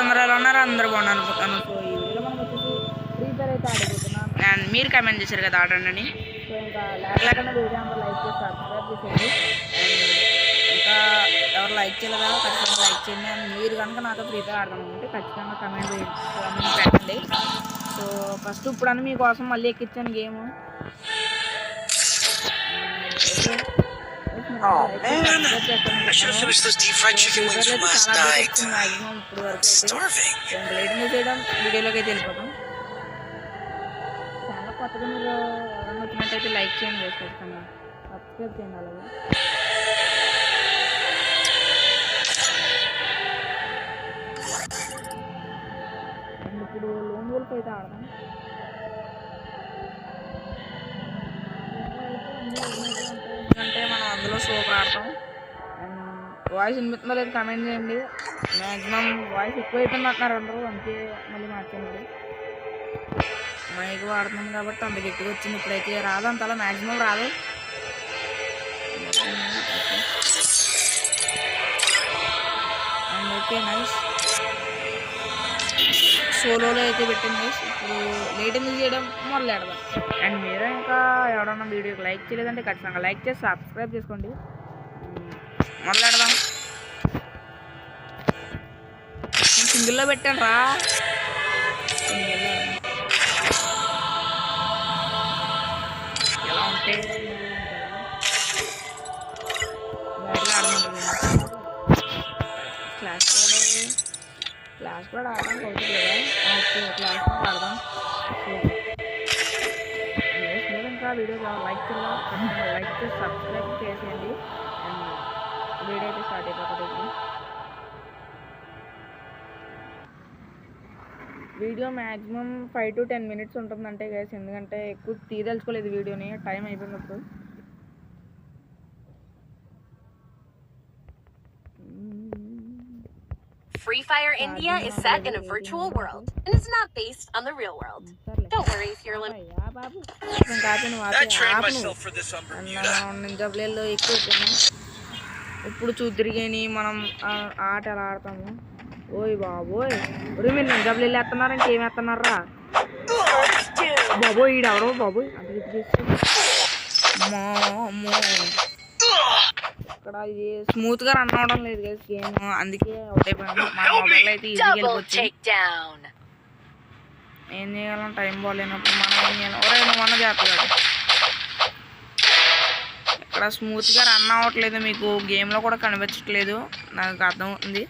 అందరూ ఎలా ఉన్నారు? అందరూ బాగున్నారు అనుకుంటాను. సో ఈ వీడియోలో మనం వచ్చేసి ఫ్రీ ఫైర్ అయితే ఆడబోతున్నాం. అండ్ మీరు కామెంట్ చేశారు కదా ఆడండి అని. సో ఇంకా లేకుండా వీడియో అంతా లైక్ చేసి సబ్స్క్రైబ్ చేసేయండి. అండ్ ఇంకా ఎవరు లైక్ చేయలేదా ఖచ్చితంగా లైక్ చేయండి. అండ్ మీరు కనుక నాతో ఫ్రీ ఫైర్ ఆడదామంటే ఖచ్చితంగా కమెంట్ పెట్టండి. సో ఫస్ట్ ఇప్పుడు మీకోసం మళ్ళీ ఎక్కించాను game. Oh man, I should have finished those deep fried chicken wings from last night. I'm starving. వీడియోలోకి అయితే వెళ్ళిపోతాం. చాలా కొత్తగా మీరు ఎవరైనా వచ్చినట్టయితే లైక్ చేయండి, ఖచ్చితంగా సబ్స్క్రైబ్ చేయండి. అలాగే ఇప్పుడు లోన్ వోల్ఫ్ అయితే ఆడదాం. ఎందుకంటే మనం అందులో సూపర్ ఆడతాం. అండ్ వాయిస్ వినిపిస్తుందో లేదు కామెంట్ చేయండి. మ్యాక్సిమం వాయిస్ ఎక్కువ అయిపోయింది అంటున్నారు అందరూ, అందుకే మళ్ళీ మార్చండి. మైక్ వాడుతున్నాం కాబట్టి అంత గట్టిగా వచ్చింది. ఇప్పుడైతే రాదు, అంతలా మ్యాక్సిమం రాదు. అండ్ ఓకే నైస్, సోలోలో అయితే పెట్టింది నైస్. ఇప్పుడు లేట్ ఎందుకు చేయడం మొదలు పెడదాం. అండ్ మీరు ఇంకా ఎవడన్నా వీడియోకి లైక్ చేయలేదంటే ఖచ్చితంగా లైక్ చేసి సబ్స్క్రైబ్ చేసుకోండి. మొదలు పెడదాం. నేను సింగిల్లో పెట్టాను రా, ఎలా ఉంటే క్లాస్ కూడా ఆడదాం అవుతుంది కదా. ఓకే క్లాస్ కూడా ఆడదాం. మీరు ఇంకా వీడియో లైక్ చేసి సబ్స్క్రైబ్ చేసేయండి. అండ్ వీడియో అయితే స్టార్ట్ అయిపోతుంది. వీడియో మ్యాక్సిమం 5 to 10 minutes ఉంటుందంటే గైస్, ఎందుకంటే ఎక్కువ తీదలుచుకోలేదు వీడియోని, టైం అయిపోయినప్పుడు. Free Fire India is set in a virtual world and is not based on the real world. Don't worry if you're limited. ఇప్పుడు చూద్దరిగాని మనం ఆట ఎలా ఆడతాము. ఓయ్ బాబోయ్, మీరు నిజాబులు వెళ్ళి వేస్తున్నారు, ఇంకేం వేస్తున్నారా బాబోయ్. ఈడెవరో బాబోయ్ అంత ఇక్కడ ఇది స్మూత్ గా రన్ అవడం లేదు కదా గేమ్, అందుకే అవుట్ అయిపోయాను. మన మొబైల్ అయితే ఈజీగా వెళ్ళిపోవచ్చు. ఏం చేయగలం టైం బాగాలేనప్పుడు మనం ఏం చేయాలి. ఒరే నువ్వు అన్న చేస్తాడు. ఇక్కడ స్మూత్ గా రన్ అవ్వట్లేదు, మీకు గేమ్ లో కూడా కనిపించట్లేదు, నాకు అర్థమవుతుంది.